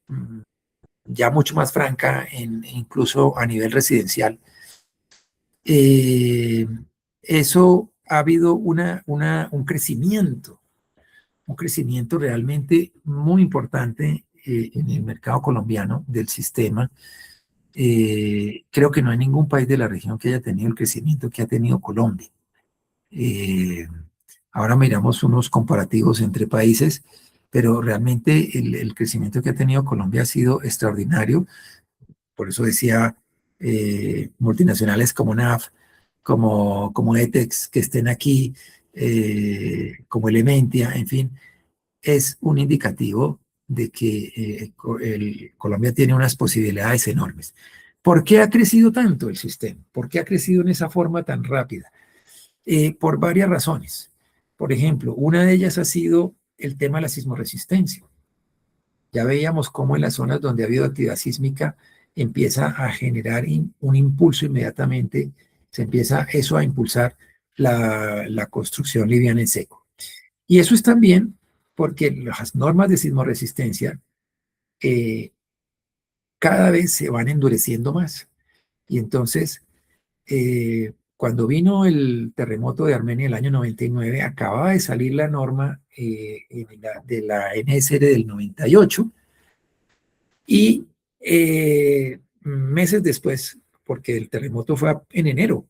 mm, ya mucho más franca, incluso a nivel residencial. Eh, Eso ha habido un crecimiento realmente muy importante en el mercado colombiano del sistema. Creo que no hay ningún país de la región que haya tenido el crecimiento que ha tenido Colombia. Eh, Ahora miramos unos comparativos entre países, pero realmente el crecimiento que ha tenido Colombia ha sido extraordinario. Por eso decía, multinacionales como NAF, como ETEX, que estén aquí, como Elementia, en fin, es un indicativo de que Colombia tiene unas posibilidades enormes. ¿Por qué ha crecido tanto el sistema? ¿Por qué ha crecido en esa forma tan rápida? Por varias razones. Por ejemplo, una de ellas ha sido el tema de la sismoresistencia. Ya veíamos cómo en las zonas donde ha habido actividad sísmica empieza a generar un impulso inmediatamente, se empieza eso a impulsar la construcción liviana en seco. Y eso es también porque las normas de sismoresistencia eh, cada vez se van endureciendo más. Y entonces, cuando vino el terremoto de Armenia el año 99, acababa de salir la norma de la NSR del 98 y meses después, porque el terremoto fue en enero,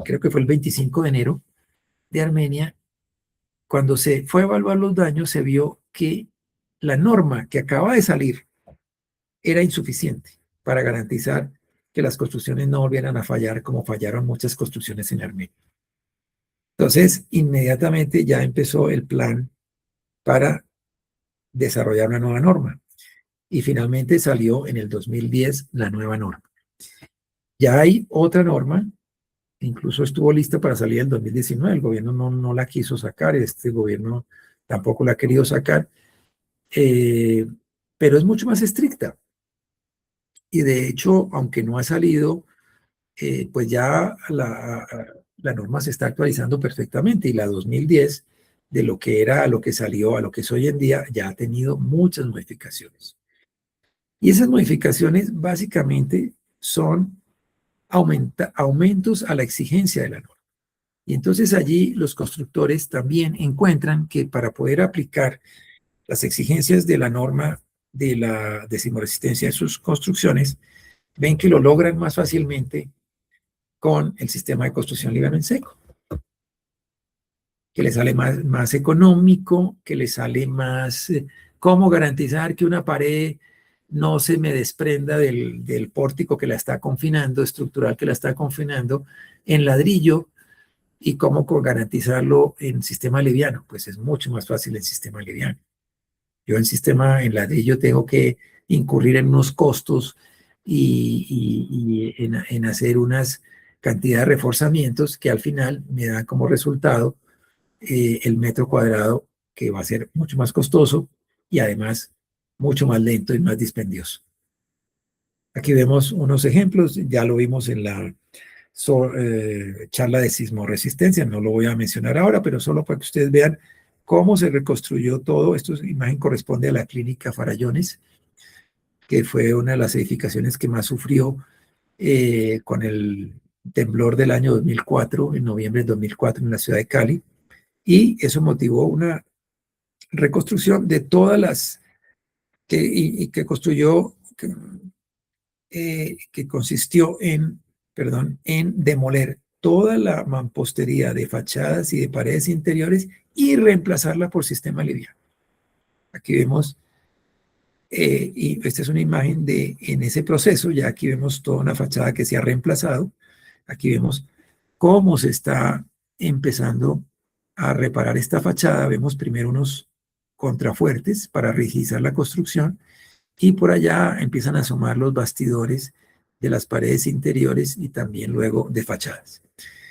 creo que fue el 25 de enero de Armenia, cuando se fue a evaluar los daños, se vio que la norma que acaba de salir era insuficiente para garantizar que las construcciones no volvieran a fallar como fallaron muchas construcciones en Armenia. Entonces, inmediatamente ya empezó el plan para desarrollar una nueva norma y finalmente salió en el 2010 la nueva norma. Ya hay otra norma, incluso estuvo lista para salir en 2019, el gobierno no la quiso sacar, este gobierno tampoco la ha querido sacar, eh, pero es mucho más estricta. Y de hecho, aunque no ha salido, pues ya la norma se está actualizando perfectamente y la 2010, de lo que era a lo que salió, a lo que es hoy en día, ya ha tenido muchas modificaciones. Y esas modificaciones básicamente son aumentos a la exigencia de la norma. Y entonces allí los constructores también encuentran que para poder aplicar las exigencias de la norma de la sismoresistencia en sus construcciones, ven que lo logran más fácilmente con el sistema de construcción liviano en seco, que le sale más económico, que le sale más, cómo garantizar que una pared no se me desprenda del pórtico que la está confinando, estructural que la está confinando, en ladrillo, y cómo garantizarlo en sistema liviano. Pues es mucho más fácil en sistema liviano. Yo en ladrillo tengo que incurrir en unos costos y en hacer unas cantidad de reforzamientos que al final me dan como resultado el metro cuadrado, que va a ser mucho más costoso y además mucho más lento y más dispendioso. Aquí vemos unos ejemplos, ya lo vimos en la charla de sismoresistencia, no lo voy a mencionar ahora, pero solo para que ustedes vean cómo se reconstruyó todo. Esta imagen corresponde a la clínica Farallones, que fue una de las edificaciones que más sufrió con el temblor del año 2004, en noviembre de 2004 en la ciudad de Cali, y eso motivó una reconstrucción de todas las y que construyó, que consistió en demoler toda la mampostería de fachadas y de paredes interiores y reemplazarla por sistema liviano. Aquí vemos, y esta es una imagen en ese proceso, ya aquí vemos toda una fachada que se ha reemplazado. Aquí vemos cómo se está empezando a reparar esta fachada. Vemos primero unos contrafuertes para rigidizar la construcción y por allá empiezan a asomar los bastidores de las paredes interiores y también luego de fachadas.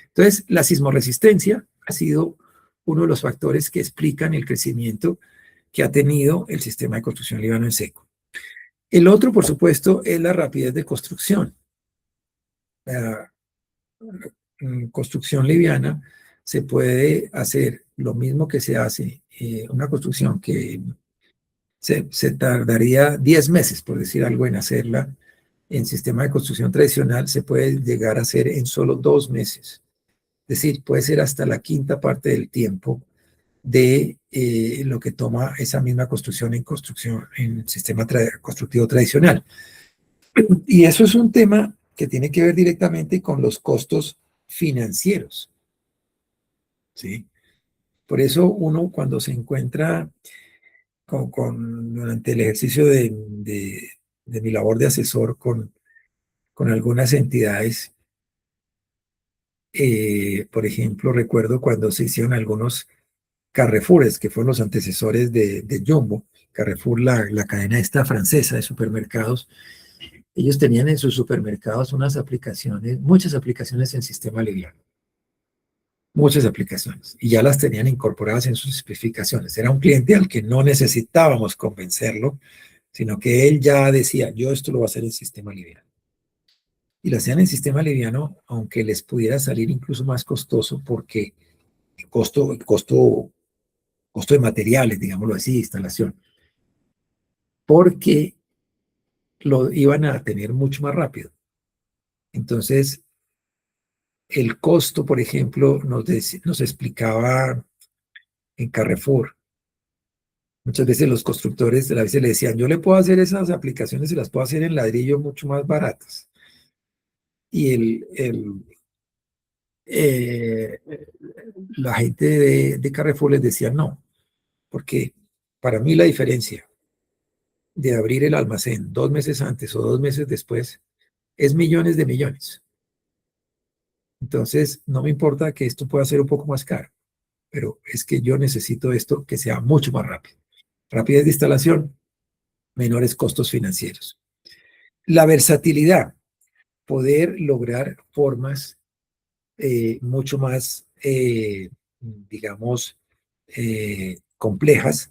Entonces, la sismoresistencia ha sido uno de los factores que explican el crecimiento que ha tenido el sistema de construcción liviano en seco. El otro, por supuesto, es la rapidez de construcción. La construcción liviana se puede hacer lo mismo que se hace, una construcción que se tardaría 10 meses, por decir algo, en hacerla. En sistema de construcción tradicional se puede llegar a hacer en solo 2 meses. Es decir, puede ser hasta la quinta parte del tiempo de lo que toma esa misma construcción en sistema constructivo tradicional. Y eso es un tema que tiene que ver directamente con los costos financieros, ¿sí? Por eso uno cuando se encuentra durante el ejercicio de mi labor de asesor con algunas entidades, por ejemplo, recuerdo cuando se hicieron algunos Carrefours, que fueron los antecesores de Jumbo, Carrefour, la cadena esta francesa de supermercados. Ellos tenían en sus supermercados unas aplicaciones, muchas aplicaciones en sistema liviano, muchas aplicaciones, y ya las tenían incorporadas en sus especificaciones. Era un cliente al que no necesitábamos convencerlo, sino que él ya decía, yo esto lo voy a hacer en sistema liviano. Y lo hacían en sistema liviano, aunque les pudiera salir incluso más costoso, porque el costo de materiales, digámoslo así, instalación, porque lo iban a tener mucho más rápido. Entonces, el costo, por ejemplo, nos explicaba en Carrefour. Muchas veces los constructores a veces le decían, yo le puedo hacer esas aplicaciones y las puedo hacer en ladrillo mucho más baratas. Y eh, la gente de Carrefour les decía no, porque para mí la diferencia de abrir el almacén 2 meses antes o 2 meses después es millones de millones. Entonces, no me importa que esto pueda ser un poco más caro, pero es que yo necesito esto que sea mucho más rápido. Rapidez de instalación, menores costos financieros. La versatilidad, poder lograr formas mucho más, digamos, complejas,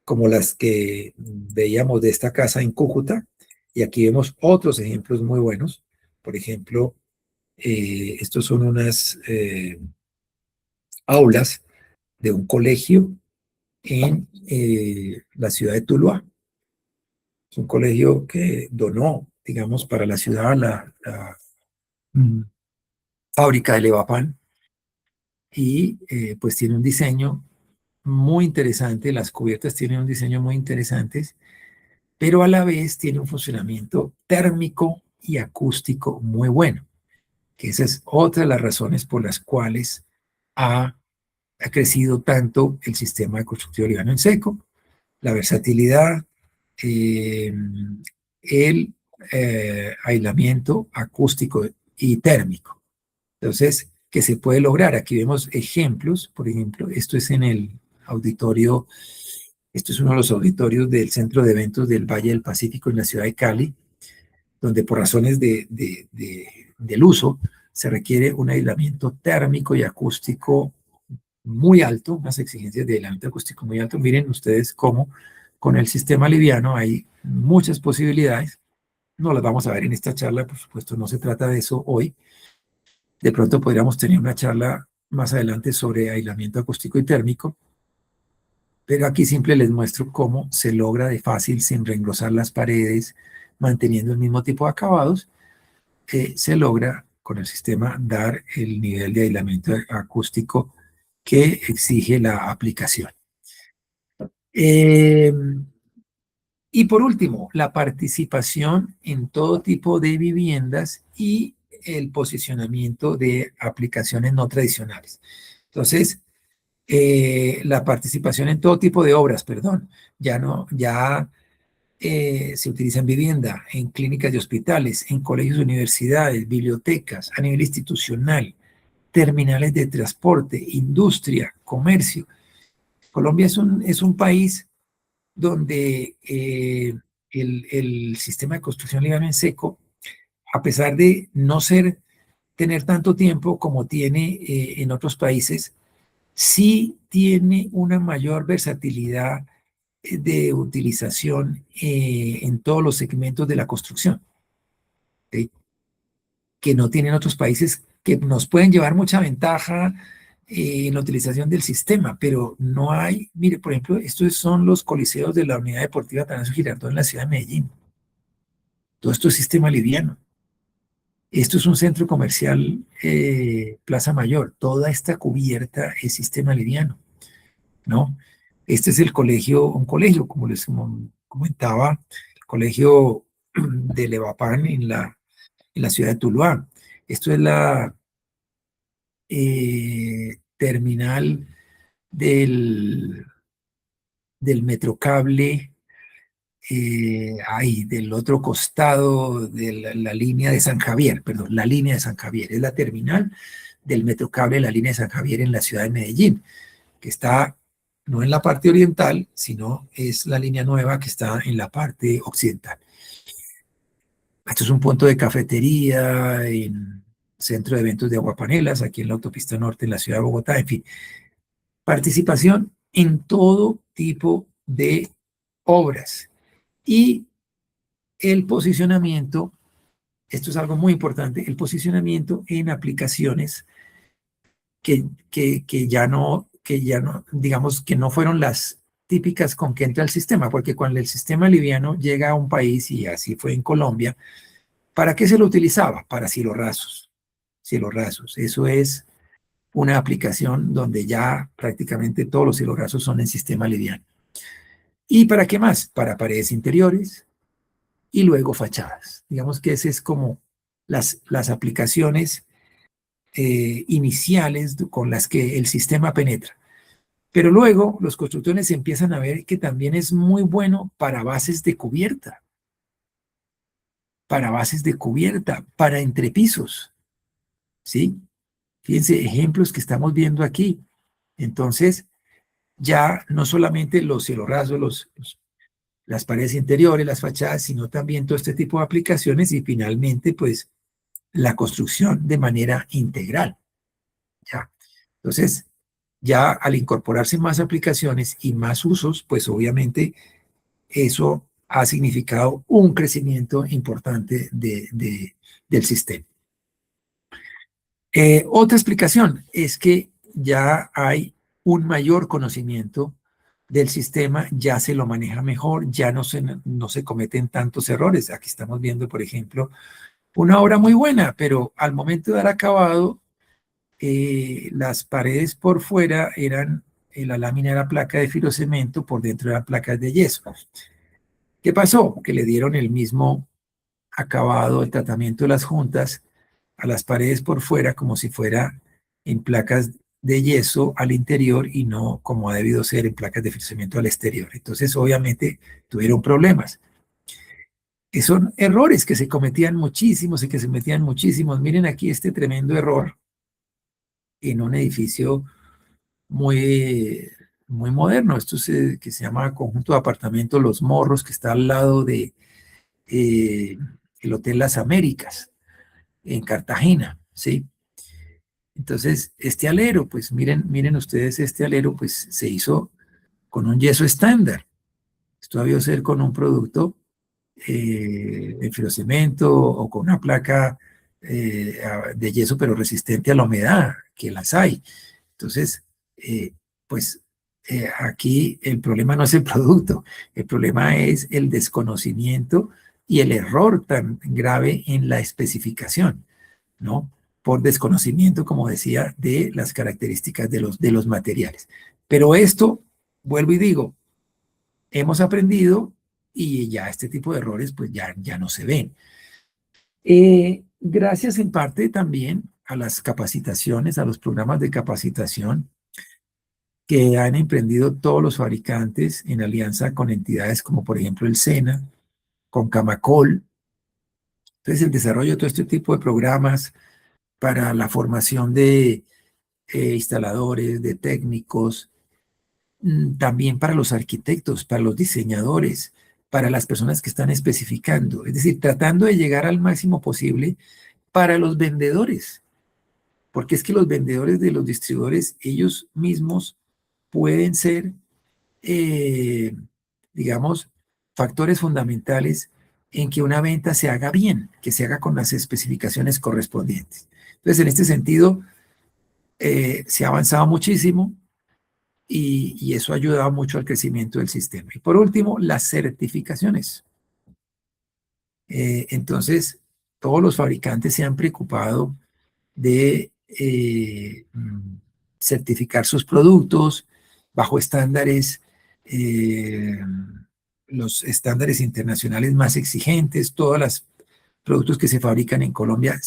como las que veíamos de esta casa en Cúcuta. Y aquí vemos otros ejemplos muy buenos. Por ejemplo, estos son unas aulas de un colegio en la ciudad de Tuluá. Es un colegio que donó, digamos, para la ciudad mm, fábrica de Levapán y pues tiene un diseño muy interesante, las cubiertas tienen un diseño muy interesante, pero a la vez tiene un funcionamiento térmico y acústico muy bueno, que esa es otra de las razones por las cuales ha crecido tanto el sistema de constructivo liviano en seco, la versatilidad, eh, el aislamiento acústico y térmico. Entonces, ¿qué se puede lograr? Aquí vemos ejemplos, por ejemplo, esto es en el auditorio, esto es uno de los auditorios del Centro de Eventos del Valle del Pacífico en la ciudad de Cali, donde por razones del uso se requiere un aislamiento térmico y acústico muy alto, unas exigencias de aislamiento acústico muy alto. Miren ustedes cómo con el sistema liviano hay muchas posibilidades. No las vamos a ver en esta charla, por supuesto, no se trata de eso hoy. De pronto podríamos tener una charla más adelante sobre aislamiento acústico y térmico, pero aquí simple les muestro cómo se logra de fácil, sin reengrosar las paredes, manteniendo el mismo tipo de acabados, se logra con el sistema dar el nivel de aislamiento acústico que exige la aplicación. Eh, y por último, la participación en todo tipo de viviendas y el posicionamiento de aplicaciones no tradicionales. Entonces, la participación en todo tipo de obras, perdón, ya se utiliza en vivienda, en clínicas y hospitales, en colegios, universidades, bibliotecas, a nivel institucional, terminales de transporte, industria, comercio. Colombia es un país donde el sistema de construcción liviano en seco, a pesar de no tener tanto tiempo como tiene en otros países, sí tiene una mayor versatilidad de utilización en todos los segmentos de la construcción, ¿sí? Que no tienen otros países que nos pueden llevar mucha ventaja en la utilización del sistema, pero no hay, mire, por ejemplo, estos son los coliseos de la Unidad Deportiva Atanasio Girardot en la ciudad de Medellín. Todo esto es sistema liviano. Esto es un centro comercial, Plaza Mayor. Toda esta cubierta es sistema liviano, ¿no? Este es el colegio, un colegio, como les comentaba, el colegio de Levapán en la ciudad de Tuluá. Esto es la terminal del, del Metrocable, ahí, del otro costado de la línea de San Javier, perdón, la línea de San Javier. Es la terminal del Metrocable de la línea de San Javier en la ciudad de Medellín, que está no en la parte oriental, sino es la línea nueva que está en la parte occidental. Esto es un punto de cafetería, en centro de eventos de Aguapanelas, aquí en la autopista norte en la ciudad de Bogotá, en fin. Participación en todo tipo de obras. Y el posicionamiento, esto es algo muy importante, el posicionamiento en aplicaciones que ya no, digamos, que no fueron las típicas con que entra el sistema, porque cuando el sistema liviano llega a un país, y así fue en Colombia, ¿para qué se lo utilizaba? Para cielos rasos. Cielos rasos. Eso es una aplicación donde ya prácticamente todos los cielos rasos son en sistema liviano. ¿Y para qué más? Para paredes interiores y luego fachadas. Digamos que ese es como las aplicaciones iniciales con las que el sistema penetra. Pero luego los constructores empiezan a ver que también es muy bueno para bases de cubierta, para entrepisos, ¿sí? Fíjense, ejemplos que estamos viendo aquí. Entonces, ya no solamente los cielorrasos, las paredes interiores, las fachadas, sino también todo este tipo de aplicaciones y finalmente, pues, la construcción de manera integral. ¿Ya? Entonces, ya al incorporarse más aplicaciones y más usos, pues obviamente eso ha significado un crecimiento importante del sistema. Otra explicación es que ya hay un mayor conocimiento del sistema, ya se lo maneja mejor, ya no se cometen tantos errores. Aquí estamos viendo, por ejemplo, una obra muy buena, pero al momento de dar acabado, las paredes por fuera la lámina era placa de fibrocemento, por dentro eran placas de yeso. ¿Qué pasó? Que le dieron el mismo acabado, el tratamiento de las juntas a las paredes por fuera como si fuera en placas de yeso al interior y no como ha debido ser en placas de fibrocemento al exterior. Entonces, obviamente, tuvieron problemas. Y son errores que se cometían muchísimos y que se metían muchísimos. Miren aquí este tremendo error en un edificio muy, muy moderno. Esto que se llama Conjunto de Apartamentos Los Morros, que está al lado de el Hotel Las Américas, en Cartagena, ¿sí? Entonces, este alero, pues miren ustedes, este alero, pues se hizo con un yeso estándar. Esto debió ser con un producto en fibrocemento o con una placa de yeso, pero resistente a la humedad, que las hay. Entonces, pues aquí el problema no es el producto, el problema es el desconocimiento y el error tan grave en la especificación, ¿no? Por desconocimiento, como decía, de las características de los materiales. Pero esto, vuelvo y digo, hemos aprendido y ya este tipo de errores pues ya no se ven. Gracias en parte también a las capacitaciones, a los programas de capacitación que han emprendido todos los fabricantes en alianza con entidades como por ejemplo el SENA, con Camacol. Entonces el desarrollo de todo este tipo de programas para la formación de instaladores, de técnicos, también para los arquitectos, para los diseñadores, para las personas que están especificando, es decir, tratando de llegar al máximo posible para los vendedores, porque es que los vendedores de los distribuidores, ellos mismos pueden ser, eh, digamos, factores fundamentales en que una venta se haga bien, que se haga con las especificaciones correspondientes. Entonces, en este sentido, Se ha avanzado muchísimo y eso ha ayudado mucho al crecimiento del sistema. Y por último, las certificaciones. Entonces, todos los fabricantes se han preocupado de certificar sus productos bajo estándares, eh, los estándares internacionales más exigentes. Todos los productos que se fabrican en Colombia,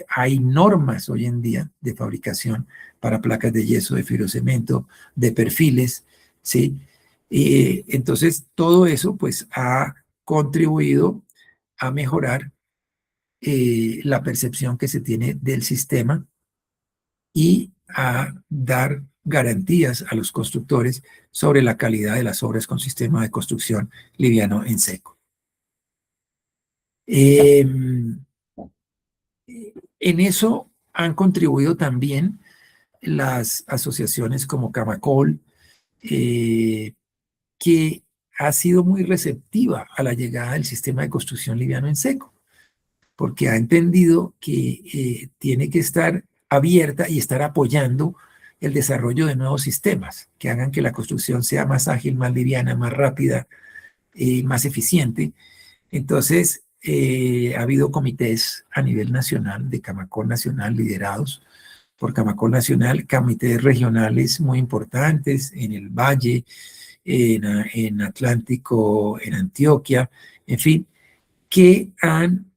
hay normas hoy en día de fabricación para placas de yeso, de fibrocemento, de perfiles, ¿sí? Entonces, todo eso pues ha contribuido a mejorar la percepción que se tiene del sistema y a dar garantías a los constructores sobre la calidad de las obras con sistema de construcción liviano en seco. En eso han contribuido también las asociaciones como Camacol, que ha sido muy receptiva a la llegada del sistema de construcción liviano en seco, porque ha entendido que tiene que estar abierta y estar apoyando el desarrollo de nuevos sistemas que hagan que la construcción sea más ágil, más liviana, más rápida, más eficiente. Entonces, ha habido comités a nivel nacional, de Camacol Nacional, liderados por Camacol Nacional, comités regionales muy importantes en el Valle, en Atlántico, en Antioquia, en fin, que han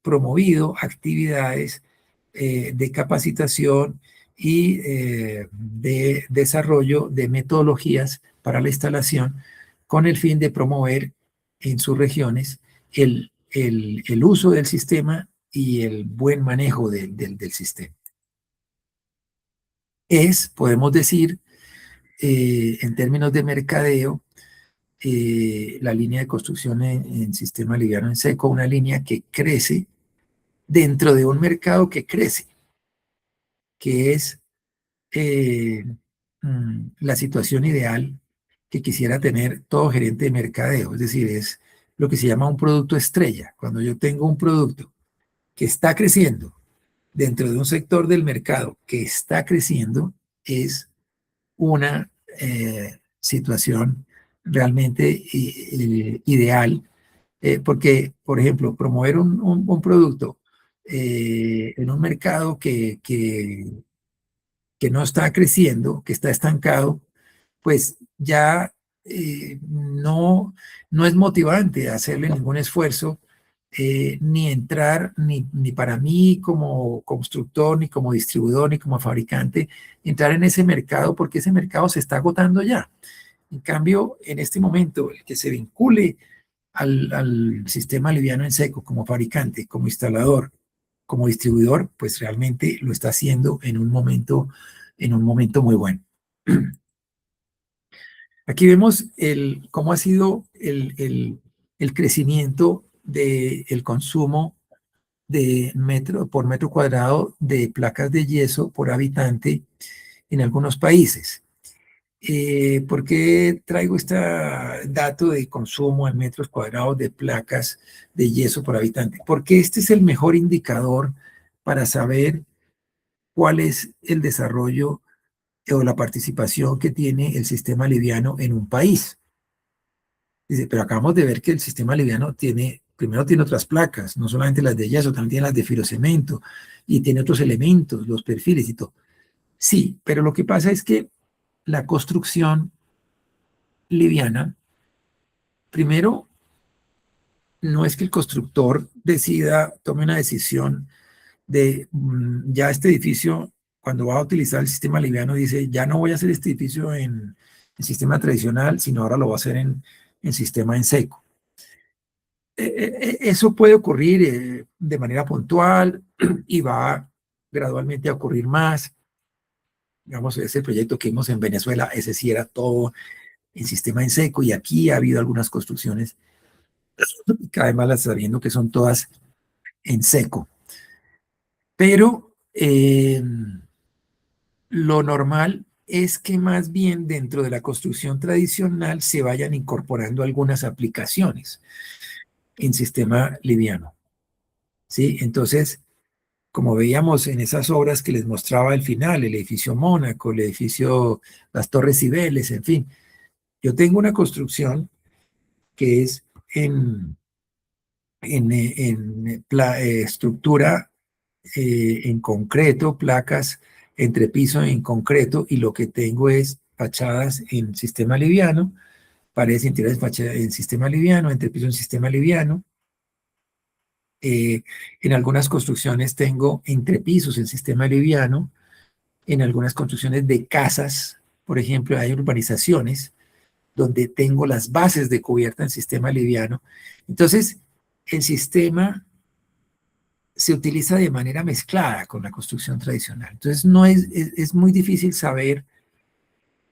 promovido actividades de capacitación y de desarrollo de metodologías para la instalación con el fin de promover en sus regiones el uso del sistema y el buen manejo del sistema. Podemos decir, en términos de mercadeo, la línea de construcción en sistema liviano en seco, una línea que crece dentro de un mercado que crece, que es eh, la situación ideal que quisiera tener todo gerente de mercadeo. Es decir, es lo que se llama un producto estrella. Cuando yo tengo un producto que está creciendo dentro de un sector del mercado que está creciendo, es una situación realmente ideal, porque, por ejemplo, promover un producto en un mercado que no está creciendo, que está estancado, pues ya no es motivante hacerle ningún esfuerzo, ni entrar, ni para mí como constructor, ni como distribuidor, ni como fabricante, entrar en ese mercado porque ese mercado se está agotando ya. En cambio, en este momento, el que se vincule al sistema liviano en seco como fabricante, como instalador, como distribuidor, pues realmente lo está haciendo en un momento muy bueno. Aquí vemos cómo ha sido el crecimiento del consumo por metro cuadrado de placas de yeso por habitante en algunos países. ¿Por qué traigo este dato de consumo en metros cuadrados de placas de yeso por habitante? Porque este es el mejor indicador para saber cuál es el desarrollo o la participación que tiene el sistema liviano en un país. Dice, pero acabamos de ver que el sistema liviano primero tiene otras placas, no solamente las de yeso, también tiene las de fibrocemento y tiene otros elementos, los perfiles y todo. Sí, pero lo que pasa es que la construcción liviana, primero, no es que el constructor tome una decisión de ya este edificio, cuando va a utilizar el sistema liviano, dice, ya no voy a hacer este edificio en sistema tradicional, sino ahora lo voy a hacer en sistema en seco. Eso puede ocurrir de manera puntual y va gradualmente a ocurrir más. Digamos, ese proyecto que vimos en Venezuela, ese sí era todo en sistema en seco y aquí ha habido algunas construcciones, cada vez más las sabiendo que son todas en seco. Pero lo normal es que más bien dentro de la construcción tradicional se vayan incorporando algunas aplicaciones en sistema liviano, ¿sí? Entonces, como veíamos en esas obras que les mostraba al final, el edificio Mónaco, el edificio, las Torres Cibeles, en fin. Yo tengo una construcción que es estructura en concreto, placas entre piso en concreto, y lo que tengo es fachadas en sistema liviano, paredes interiores en sistema liviano, entrepiso en sistema liviano. En algunas construcciones tengo entrepisos en sistema liviano, en algunas construcciones de casas, por ejemplo, hay urbanizaciones donde tengo las bases de cubierta en sistema liviano. Entonces, el sistema se utiliza de manera mezclada con la construcción tradicional. Entonces, no es muy difícil saber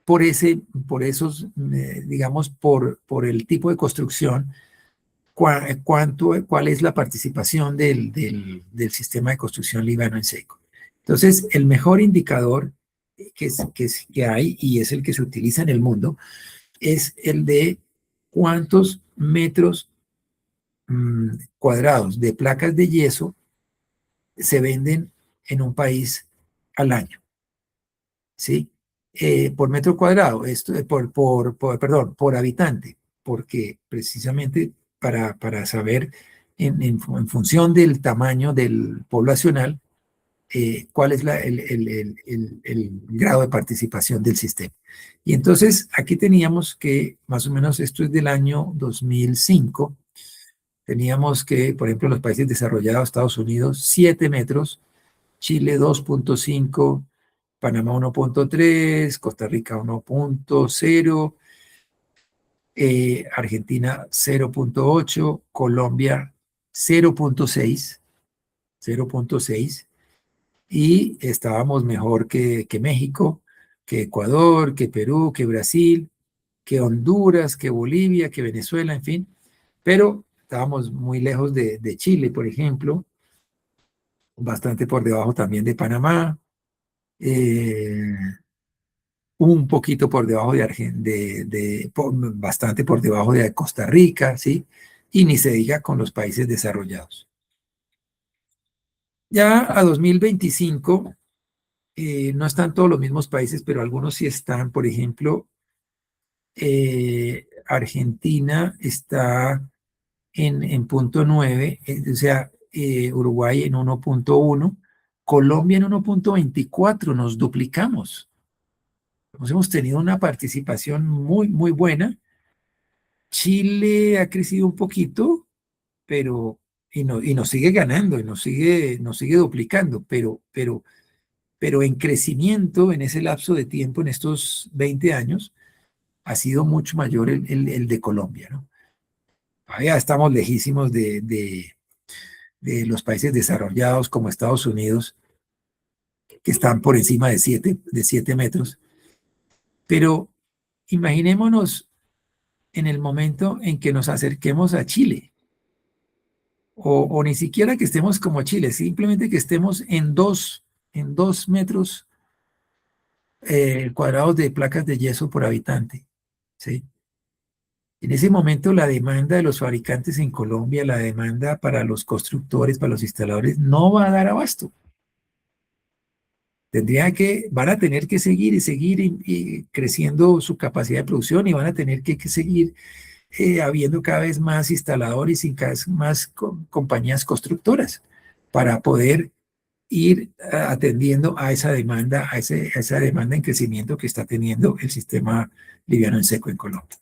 por esos, digamos, por el tipo de construcción, cuál es la participación del sistema de construcción liviano en seco. Entonces, el mejor indicador que hay, y es el que se utiliza en el mundo, es el de cuántos metros cuadrados de placas de yeso se venden en un país al año, ¿sí? Por metro cuadrado, perdón, por habitante, porque precisamente para saber en función del tamaño del poblacional, cuál es el grado de participación del sistema. Y entonces aquí teníamos que, más o menos esto es del año 2005, teníamos que, por ejemplo, los países desarrollados, Estados Unidos, 7 metros, Chile 2.5, Panamá 1.3, Costa Rica 1.0, Argentina 0.8, Colombia 0.6, 0.6, y estábamos mejor que México, que Ecuador, que Perú, que Brasil, que Honduras, que Bolivia, que Venezuela, en fin, pero estábamos muy lejos de Chile, por ejemplo, bastante por debajo también de Panamá, eh, un poquito por debajo bastante por debajo de Costa Rica, ¿sí? Y ni se diga con los países desarrollados. Ya a 2025, no están todos los mismos países, pero algunos sí están. Por ejemplo, Argentina está en punto 9, o sea, Uruguay en 1.1, Colombia en 1.24, nos duplicamos. Hemos tenido una participación muy, muy buena. Chile ha crecido un poquito, pero, y nos sigue ganando, y nos sigue duplicando, pero en crecimiento en ese lapso de tiempo, en estos 20 años, ha sido mucho mayor el de Colombia, ¿no? Ya estamos lejísimos de los países desarrollados como Estados Unidos, que están por encima de 7 metros, pero imaginémonos en el momento en que nos acerquemos a Chile, o ni siquiera que estemos como Chile, simplemente que estemos en dos metros cuadrados de placas de yeso por habitante, ¿sí? En ese momento la demanda de los fabricantes en Colombia, la demanda para los constructores, para los instaladores, no va a dar abasto. Van a tener que seguir y seguir y creciendo su capacidad de producción, y van a tener que seguir habiendo cada vez más instaladores y cada vez más compañías constructoras para poder ir atendiendo a esa demanda, a esa demanda en crecimiento que está teniendo el sistema liviano en seco en Colombia.